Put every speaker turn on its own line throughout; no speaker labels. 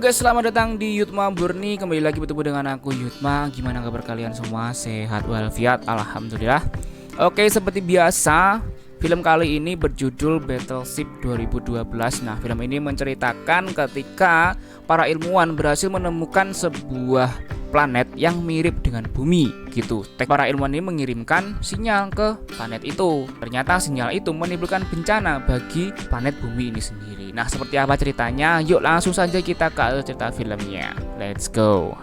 guys, selamat datang di Yutma Burni. Kembali lagi bertemu dengan aku Yutma. Gimana kabar kalian semua? Sehat walafiat? Alhamdulillah. Oke, seperti biasa, film kali ini berjudul Battleship 2012. Nah, film ini menceritakan ketika para ilmuwan berhasil menemukan sebuah planet yang mirip dengan bumi gitu. Para ilmuwan ini mengirimkan sinyal ke planet itu. Ternyata sinyal itu menimbulkan bencana bagi planet bumi ini sendiri. Nah, seperti apa ceritanya? Yuk langsung saja kita ke cerita filmnya. Let's go.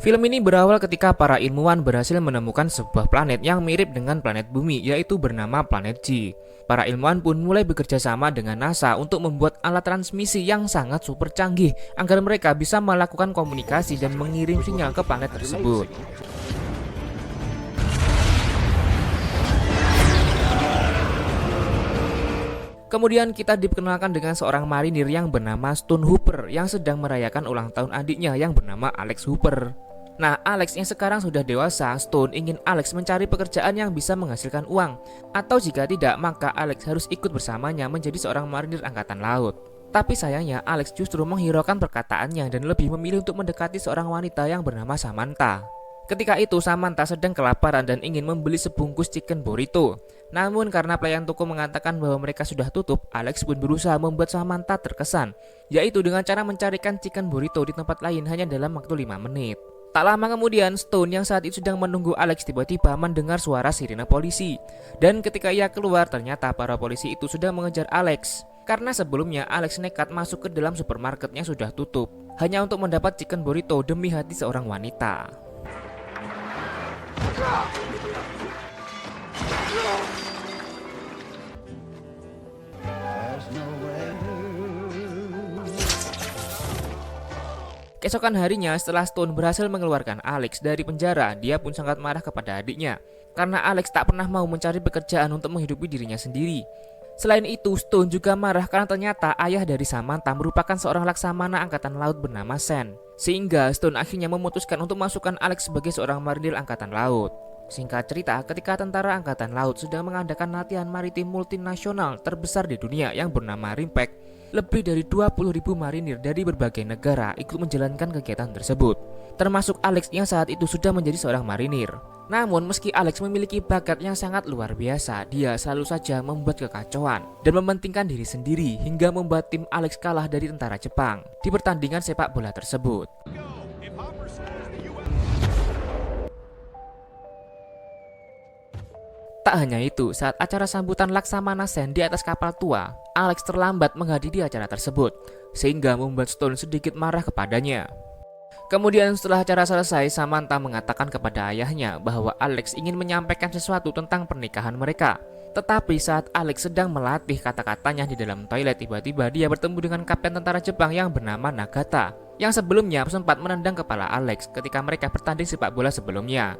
Film ini berawal ketika para ilmuwan berhasil menemukan sebuah planet yang mirip dengan planet bumi, yaitu bernama planet G. Para ilmuwan pun mulai bekerja sama dengan NASA untuk membuat alat transmisi yang sangat super canggih agar mereka bisa melakukan komunikasi dan mengirim sinyal ke planet tersebut. Kemudian kita diperkenalkan dengan seorang marinir yang bernama Stone Hooper yang sedang merayakan ulang tahun adiknya yang bernama Alex Hooper. Nah, Alex yang sekarang sudah dewasa, Stone ingin Alex mencari pekerjaan yang bisa menghasilkan uang. Atau jika tidak, maka Alex harus ikut bersamanya menjadi seorang marinir angkatan laut. Tapi sayangnya, Alex justru menghiraukan perkataannya dan lebih memilih untuk mendekati seorang wanita yang bernama Samantha. Ketika itu, Samantha sedang kelaparan dan ingin membeli sebungkus chicken burrito. Namun karena pelayan toko mengatakan bahwa mereka sudah tutup, Alex pun berusaha membuat Samantha terkesan, yaitu dengan cara mencarikan chicken burrito di tempat lain hanya dalam waktu 5 menit. Tak lama kemudian, Stone yang saat itu sedang menunggu Alex tiba-tiba mendengar suara sirine polisi. Dan ketika ia keluar, ternyata para polisi itu sudah mengejar Alex. Karena sebelumnya Alex nekat masuk ke dalam supermarket yang sudah tutup, hanya untuk mendapat chicken burrito demi hati seorang wanita. Keesokan harinya, setelah Stone berhasil mengeluarkan Alex dari penjara, dia pun sangat marah kepada adiknya karena Alex tak pernah mau mencari pekerjaan untuk menghidupi dirinya sendiri. Selain itu, Stone juga marah karena ternyata ayah dari Samantha merupakan seorang laksamana angkatan laut bernama Sen. Sehingga Stone akhirnya memutuskan untuk masukkan Alex sebagai seorang marinir angkatan laut. Singkat cerita, ketika tentara angkatan laut sedang mengadakan latihan maritim multinasional terbesar di dunia yang bernama RIMPAC, lebih dari 20.000 marinir dari berbagai negara ikut menjalankan kegiatan tersebut, termasuk Alex yang saat itu sudah menjadi seorang marinir. Namun meski Alex memiliki bakat yang sangat luar biasa, dia selalu saja membuat kekacauan dan mementingkan diri sendiri hingga membuat tim Alex kalah dari tentara Jepang di pertandingan sepak bola tersebut. Tak hanya itu, saat acara sambutan Laksamana Sen di atas kapal tua, Alex terlambat menghadiri acara tersebut, sehingga membuat Stone sedikit marah kepadanya. Kemudian setelah acara selesai, Samantha mengatakan kepada ayahnya bahwa Alex ingin menyampaikan sesuatu tentang pernikahan mereka. Tetapi saat Alex sedang melatih kata-katanya di dalam toilet, tiba-tiba dia bertemu dengan kapten tentara Jepang yang bernama Nagata, yang sebelumnya sempat menendang kepala Alex ketika mereka bertanding sepak bola sebelumnya.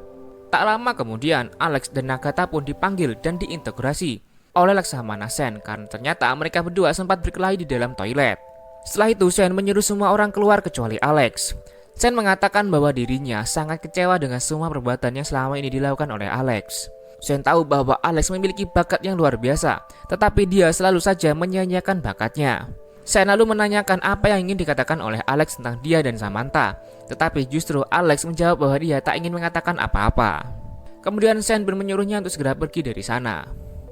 Tak lama kemudian, Alex dan Nagata pun dipanggil dan diintegrasi oleh Laksamana Sen karena ternyata mereka berdua sempat berkelahi di dalam toilet. Setelah itu, Sen menyuruh semua orang keluar kecuali Alex. Sen mengatakan bahwa dirinya sangat kecewa dengan semua perbuatan yang selama ini dilakukan oleh Alex. Sen tahu bahwa Alex memiliki bakat yang luar biasa, tetapi dia selalu saja menyia-nyiakan bakatnya. Sen lalu menanyakan apa yang ingin dikatakan oleh Alex tentang dia dan Samantha, tetapi justru Alex menjawab bahwa dia tak ingin mengatakan apa-apa. Kemudian Sen pun menyuruhnya untuk segera pergi dari sana.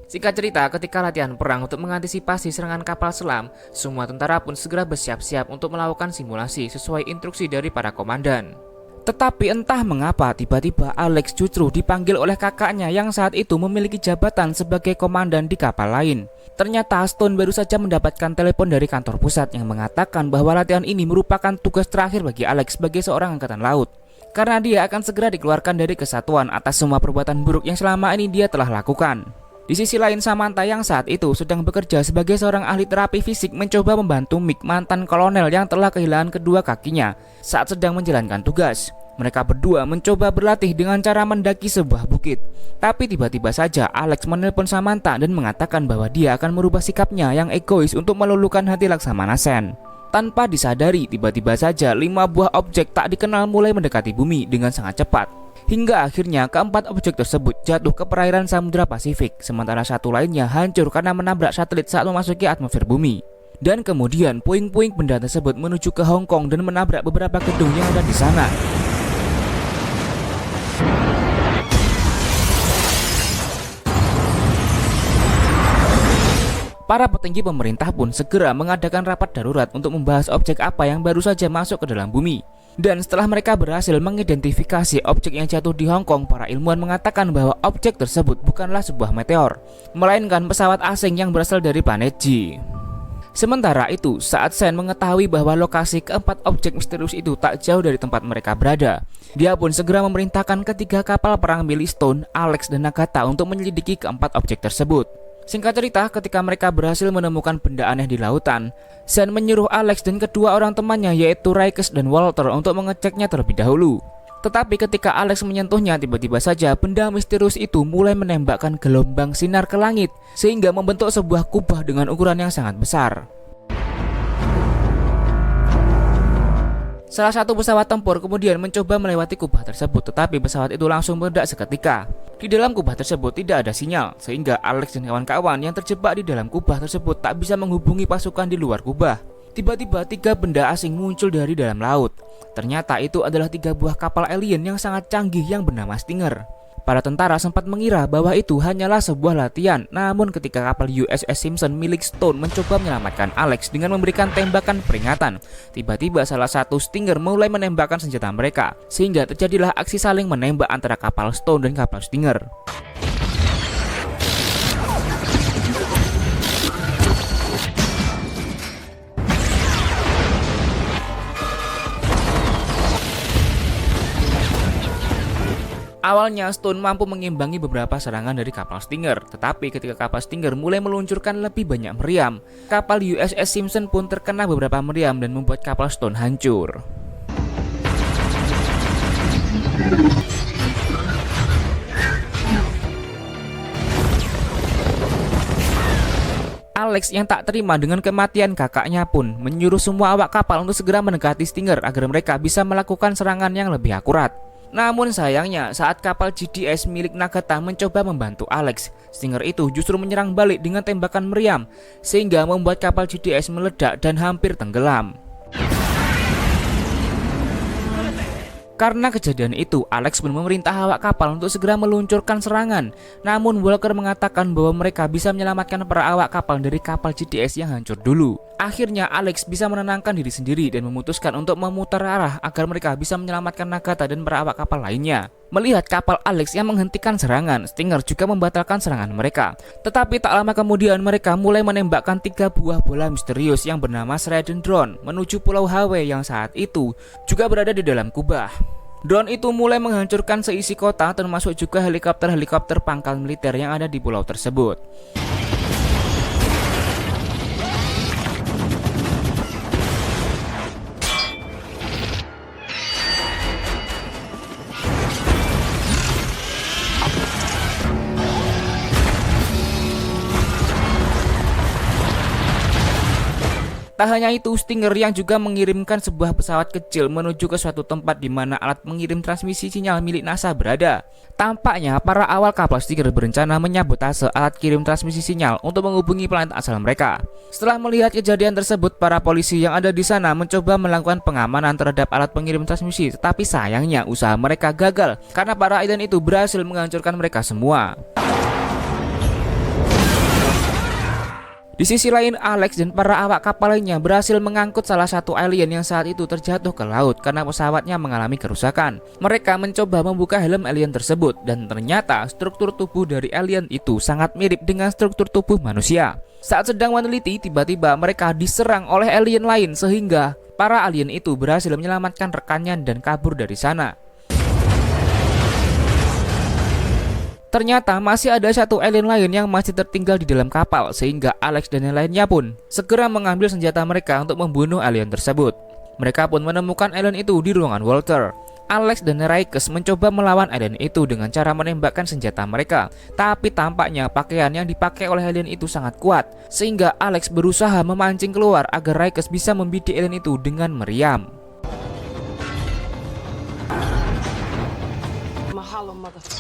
Singkat cerita, ketika latihan perang untuk mengantisipasi serangan kapal selam, semua tentara pun segera bersiap-siap untuk melakukan simulasi sesuai instruksi dari para komandan. Tetapi entah mengapa tiba-tiba Alex justru dipanggil oleh kakaknya yang saat itu memiliki jabatan sebagai komandan di kapal lain. Ternyata Stone baru saja mendapatkan telepon dari kantor pusat yang mengatakan bahwa latihan ini merupakan tugas terakhir bagi Alex sebagai seorang angkatan laut, karena dia akan segera dikeluarkan dari kesatuan atas semua perbuatan buruk yang selama ini dia telah lakukan. Di sisi lain, Samantha yang saat itu sedang bekerja sebagai seorang ahli terapi fisik mencoba membantu Mick, mantan kolonel yang telah kehilangan kedua kakinya saat sedang menjalankan tugas. Mereka berdua mencoba berlatih dengan cara mendaki sebuah bukit. Tapi tiba-tiba saja Alex menelpon Samantha dan mengatakan bahwa dia akan merubah sikapnya yang egois untuk meluluhkan hati Laksamana Sen. Tanpa disadari, tiba-tiba saja 5 buah objek tak dikenal mulai mendekati bumi dengan sangat cepat. Hingga akhirnya keempat objek tersebut jatuh ke perairan Samudra Pasifik, sementara satu lainnya hancur karena menabrak satelit saat memasuki atmosfer bumi. Dan kemudian puing-puing benda tersebut menuju ke Hong Kong dan menabrak beberapa gedung yang ada di sana. Para petinggi pemerintah pun segera mengadakan rapat darurat untuk membahas objek apa yang baru saja masuk ke dalam bumi. Dan setelah mereka berhasil mengidentifikasi objek yang jatuh di Hong Kong, para ilmuwan mengatakan bahwa objek tersebut bukanlah sebuah meteor, melainkan pesawat asing yang berasal dari planet G. Sementara itu, saat Sen mengetahui bahwa lokasi keempat objek misterius itu tak jauh dari tempat mereka berada, dia pun segera memerintahkan ketiga kapal perang milik Stone, Alex, dan Nagata untuk menyelidiki keempat objek tersebut. Singkat cerita, ketika mereka berhasil menemukan benda aneh di lautan, Sen menyuruh Alex dan kedua orang temannya yaitu Raikes dan Walter untuk mengeceknya terlebih dahulu. Tetapi ketika Alex menyentuhnya, tiba-tiba saja benda misterius itu mulai menembakkan gelombang sinar ke langit sehingga membentuk sebuah kubah dengan ukuran yang sangat besar. Salah satu pesawat tempur kemudian mencoba melewati kubah tersebut, tetapi pesawat itu langsung meledak seketika. Di dalam kubah tersebut tidak ada sinyal, sehingga Alex dan kawan-kawan yang terjebak di dalam kubah tersebut tak bisa menghubungi pasukan di luar kubah. Tiba-tiba 3 benda asing muncul dari dalam laut. Ternyata itu adalah 3 buah kapal alien yang sangat canggih yang bernama Stinger. Para tentara sempat mengira bahwa itu hanyalah sebuah latihan, namun ketika kapal USS Simpson milik Stone mencoba menyelamatkan Alex dengan memberikan tembakan peringatan, tiba-tiba salah satu Stinger mulai menembakkan senjata mereka, sehingga terjadilah aksi saling menembak antara kapal Stone dan kapal Stinger. Awalnya Stone mampu mengimbangi beberapa serangan dari kapal Stinger, tetapi ketika kapal Stinger mulai meluncurkan lebih banyak meriam, kapal USS Simpson pun terkena beberapa meriam dan membuat kapal Stone hancur. Alex yang tak terima dengan kematian kakaknya pun menyuruh semua awak kapal untuk segera mendekati Stinger agar mereka bisa melakukan serangan yang lebih akurat. Namun sayangnya, saat kapal GDS milik Nagata mencoba membantu Alex, Stinger itu justru menyerang balik dengan tembakan meriam, sehingga membuat kapal GDS meledak dan hampir tenggelam. Karena kejadian itu, Alex pun memerintah awak kapal untuk segera meluncurkan serangan. Namun Walker mengatakan bahwa mereka bisa menyelamatkan para awak kapal dari kapal GDS yang hancur dulu. Akhirnya Alex bisa menenangkan diri sendiri dan memutuskan untuk memutar arah agar mereka bisa menyelamatkan Nagata dan para awak kapal lainnya. Melihat kapal Alex yang menghentikan serangan, Stinger juga membatalkan serangan mereka. Tetapi tak lama kemudian mereka mulai menembakkan 3 buah bola misterius yang bernama Trident Drone menuju Pulau Hawaii yang saat itu juga berada di dalam kubah. Drone itu mulai menghancurkan seisi kota, termasuk juga helikopter-helikopter pangkal militer yang ada di pulau tersebut. Tak hanya itu, Stinger yang juga mengirimkan sebuah pesawat kecil menuju ke suatu tempat di mana alat pengirim transmisi sinyal milik NASA berada. Tampaknya para awal kapal Stinger berencana menyabotase alat kirim transmisi sinyal untuk menghubungi planet asal mereka. Setelah melihat kejadian tersebut, para polisi yang ada di sana mencoba melakukan pengamanan terhadap alat pengirim transmisi, tetapi sayangnya usaha mereka gagal karena para alien itu berhasil menghancurkan mereka semua. Di sisi lain, Alex dan para awak kapal lainnya berhasil mengangkut salah satu alien yang saat itu terjatuh ke laut karena pesawatnya mengalami kerusakan. Mereka mencoba membuka helm alien tersebut dan ternyata struktur tubuh dari alien itu sangat mirip dengan struktur tubuh manusia. Saat sedang meneliti, tiba-tiba mereka diserang oleh alien lain sehingga para alien itu berhasil menyelamatkan rekannya dan kabur dari sana. Ternyata masih ada satu alien lain yang masih tertinggal di dalam kapal, sehingga Alex dan yang lainnya pun segera mengambil senjata mereka untuk membunuh alien tersebut. Mereka pun menemukan alien itu di ruangan Walter. Alex dan Raikes mencoba melawan alien itu dengan cara menembakkan senjata mereka, tapi tampaknya pakaian yang dipakai oleh alien itu sangat kuat, sehingga Alex berusaha memancing keluar agar Raikes bisa membidik alien itu dengan meriam.
Follow, motherfucker.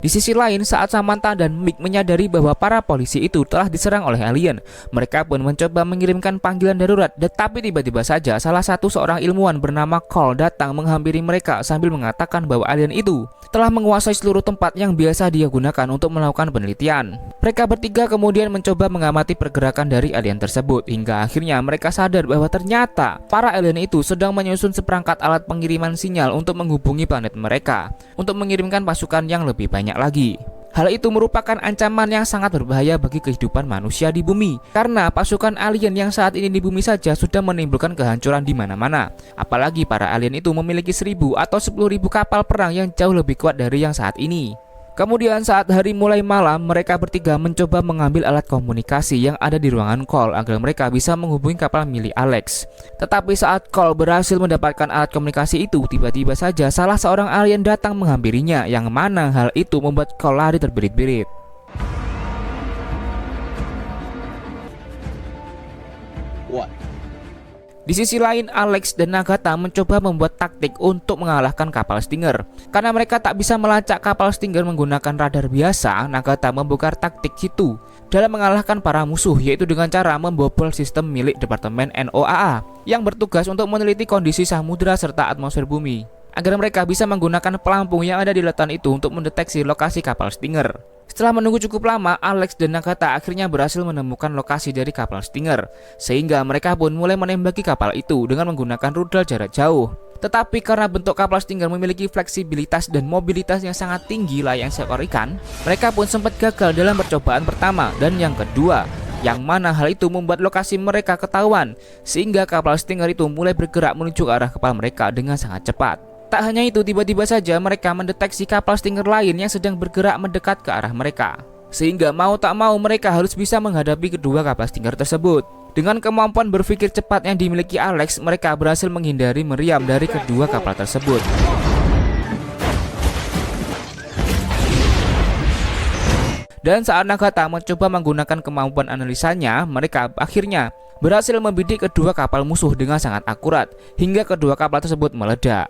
Di sisi lain, saat Samantha dan Mick menyadari bahwa para polisi itu telah diserang oleh alien, mereka pun mencoba mengirimkan panggilan darurat. Tetapi tiba-tiba saja seorang ilmuwan bernama Cole datang menghampiri mereka sambil mengatakan bahwa alien itu telah menguasai seluruh tempat yang biasa dia gunakan untuk melakukan penelitian. Mereka bertiga kemudian mencoba mengamati pergerakan dari alien tersebut, hingga akhirnya mereka sadar bahwa ternyata para alien itu sedang menyusun seperangkat alat pengiriman sinyal untuk menghubungi planet mereka, untuk mengirimkan pasukan yang lebih banyak lagi. Hal itu merupakan ancaman yang sangat berbahaya bagi kehidupan manusia di bumi, karena pasukan alien yang saat ini di bumi saja sudah menimbulkan kehancuran di mana-mana. Apalagi para alien itu memiliki 1.000 atau 10.000 kapal perang yang jauh lebih kuat dari yang saat ini. Kemudian saat hari mulai malam, mereka bertiga mencoba mengambil alat komunikasi yang ada di ruangan Cole agar mereka bisa menghubungi kapal milik Alex. Tetapi saat Cole berhasil mendapatkan alat komunikasi itu, tiba-tiba saja salah seorang alien datang menghampirinya, yang mana hal itu membuat Cole lari terbirit-birit.
What?
Di sisi lain, Alex dan Nagata mencoba membuat taktik untuk mengalahkan kapal Stinger. Karena mereka tak bisa melacak kapal Stinger menggunakan radar biasa, Nagata membuka taktik jitu dalam mengalahkan para musuh, yaitu dengan cara membobol sistem milik Departemen NOAA yang bertugas untuk meneliti kondisi samudera serta atmosfer bumi, agar mereka bisa menggunakan pelampung yang ada di lautan itu untuk mendeteksi lokasi kapal Stinger. Setelah menunggu cukup lama, Alex dan Nagata akhirnya berhasil menemukan lokasi dari kapal Stinger, sehingga mereka pun mulai menembaki kapal itu dengan menggunakan rudal jarak jauh. Tetapi karena bentuk kapal Stinger memiliki fleksibilitas dan mobilitas yang sangat tinggi layaknya seekor ikan, mereka pun sempat gagal dalam percobaan pertama dan yang kedua, yang mana hal itu membuat lokasi mereka ketahuan, sehingga kapal Stinger itu mulai bergerak menuju ke arah kapal mereka dengan sangat cepat. Tak hanya itu, tiba-tiba saja mereka mendeteksi kapal Stinger lain yang sedang bergerak mendekat ke arah mereka, sehingga mau tak mau mereka harus bisa menghadapi kedua kapal Stinger tersebut. Dengan kemampuan berpikir cepat yang dimiliki Alex, mereka berhasil menghindari meriam dari kedua kapal tersebut. Dan saat Nagata mencoba menggunakan kemampuan analisanya, mereka akhirnya berhasil membidik kedua kapal musuh dengan sangat akurat, hingga kedua kapal tersebut meledak.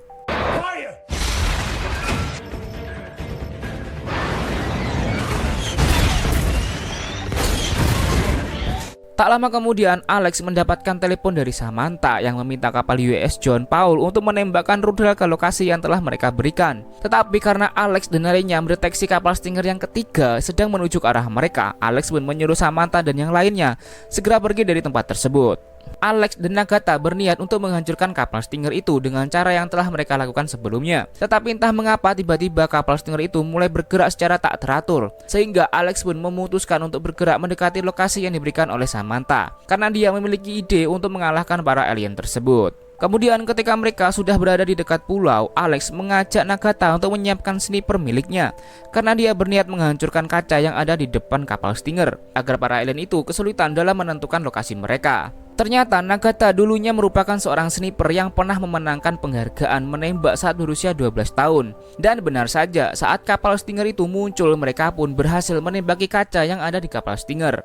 Tak lama kemudian, Alex mendapatkan telepon dari Samantha yang meminta kapal USS John Paul untuk menembakkan rudal ke lokasi yang telah mereka berikan. Tetapi karena Alex dan lainnya mendeteksi kapal Stinger yang ketiga sedang menuju ke arah mereka, Alex pun menyuruh Samantha dan yang lainnya segera pergi dari tempat tersebut. Alex dan Nagata berniat untuk menghancurkan kapal Stinger itu dengan cara yang telah mereka lakukan sebelumnya. Tetapi entah mengapa tiba-tiba kapal Stinger itu mulai bergerak secara tak teratur, sehingga Alex pun memutuskan untuk bergerak mendekati lokasi yang diberikan oleh Samantha, karena dia memiliki ide untuk mengalahkan para alien tersebut. Kemudian ketika mereka sudah berada di dekat pulau, Alex mengajak Nagata untuk menyiapkan sniper miliknya, karena dia berniat menghancurkan kaca yang ada di depan kapal Stinger, agar para alien itu kesulitan dalam menentukan lokasi mereka. Ternyata Nagata dulunya merupakan seorang sniper yang pernah memenangkan penghargaan menembak saat berusia 12 tahun. Dan benar saja, saat kapal Stinger itu muncul, mereka pun berhasil menembaki kaca yang ada di kapal Stinger.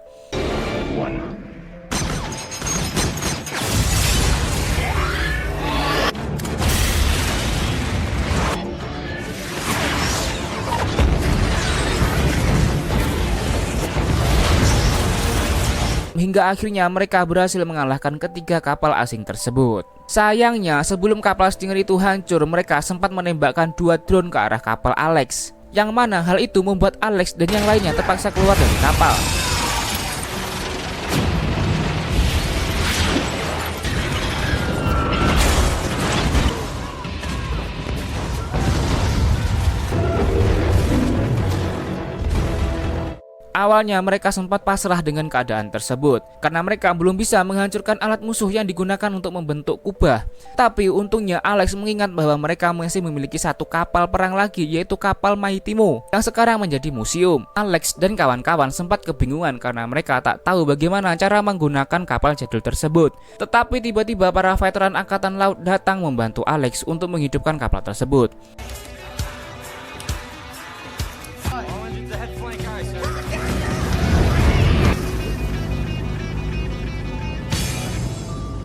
Hingga akhirnya mereka berhasil mengalahkan ketiga kapal asing tersebut. Sayangnya, sebelum kapal Stinger itu hancur, mereka sempat menembakkan 2 drone ke arah kapal Alex, yang mana hal itu membuat Alex dan yang lainnya terpaksa keluar dari kapal. Awalnya mereka sempat pasrah dengan keadaan tersebut, karena mereka belum bisa menghancurkan alat musuh yang digunakan untuk membentuk kubah. Tapi untungnya Alex mengingat bahwa mereka masih memiliki satu kapal perang lagi, yaitu kapal Maitimo, yang sekarang menjadi museum. Alex dan kawan-kawan sempat kebingungan karena mereka tak tahu bagaimana cara menggunakan kapal jadul tersebut. Tetapi tiba-tiba para veteran angkatan laut datang membantu Alex untuk menghidupkan kapal tersebut.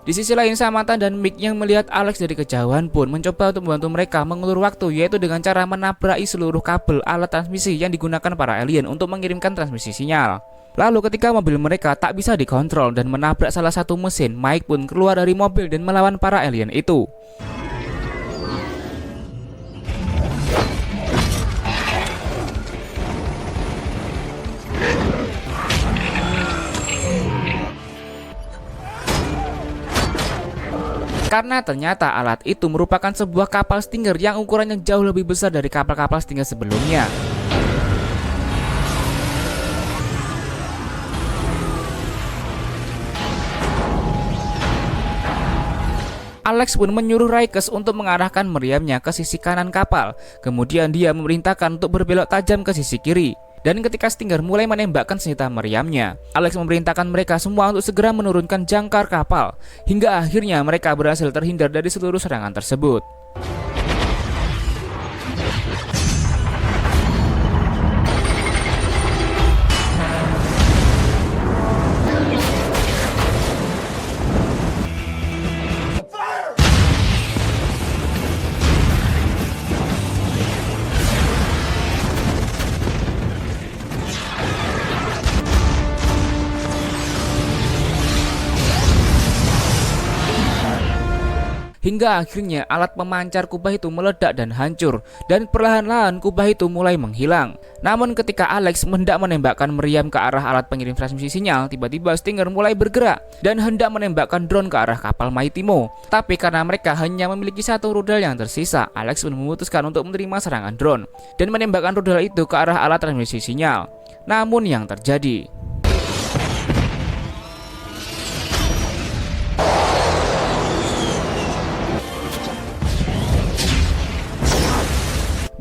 Di sisi lain, Samantha dan Mick yang melihat Alex dari kejauhan pun mencoba untuk membantu mereka mengulur waktu, yaitu dengan cara menabraki seluruh kabel alat transmisi yang digunakan para alien untuk mengirimkan transmisi sinyal. Lalu ketika mobil mereka tak bisa dikontrol dan menabrak salah satu mesin, Mike pun keluar dari mobil dan melawan para alien itu. Karena ternyata alat itu merupakan sebuah kapal Stinger yang ukurannya jauh lebih besar dari kapal-kapal Stinger sebelumnya. Alex pun menyuruh Raikes untuk mengarahkan meriamnya ke sisi kanan kapal. Kemudian dia memerintahkan untuk berbelok tajam ke sisi kiri. Dan ketika Stinger mulai menembakkan senjata meriamnya, Alex memerintahkan mereka semua untuk segera menurunkan jangkar kapal. Hingga akhirnya mereka berhasil terhindar dari seluruh serangan tersebut. Hingga akhirnya alat pemancar kubah itu meledak dan hancur, dan perlahan-lahan kubah itu mulai menghilang. Namun ketika Alex hendak menembakkan meriam ke arah alat pengirim transmisi sinyal, tiba-tiba Stinger mulai bergerak dan hendak menembakkan drone ke arah kapal Maitimo. Tapi karena mereka hanya memiliki satu rudal yang tersisa, Alex pun memutuskan untuk menerima serangan drone dan menembakkan rudal itu ke arah alat transmisi sinyal. Namun yang terjadi,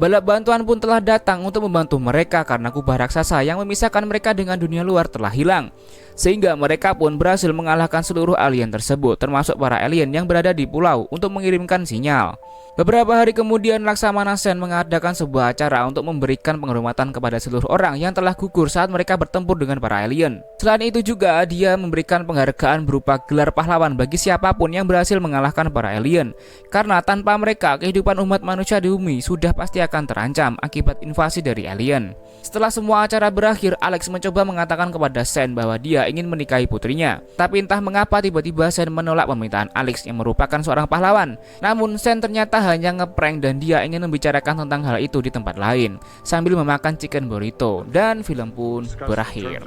balap bantuan pun telah datang untuk membantu mereka karena kubah raksasa yang memisahkan mereka dengan dunia luar telah hilang. Sehingga mereka pun berhasil mengalahkan seluruh alien tersebut, termasuk para alien yang berada di pulau, untuk mengirimkan sinyal. Beberapa hari kemudian, Laksamana Sen mengadakan sebuah acara untuk memberikan penghormatan kepada seluruh orang yang telah gugur saat mereka bertempur dengan para alien. Selain itu juga, dia memberikan penghargaan berupa gelar pahlawan bagi siapapun yang berhasil mengalahkan para alien. Karena tanpa mereka, kehidupan umat manusia di bumi sudah pasti akan terancam akibat invasi dari alien. Setelah semua acara berakhir, Alex mencoba mengatakan kepada Sen bahwa dia ingin menikahi putrinya. Tapi entah mengapa tiba-tiba Sen menolak permintaan Alex yang merupakan seorang pahlawan. Namun Sen ternyata hanya ngeprank dan dia ingin membicarakan tentang hal itu di tempat lain sambil memakan chicken burrito, dan film pun berakhir.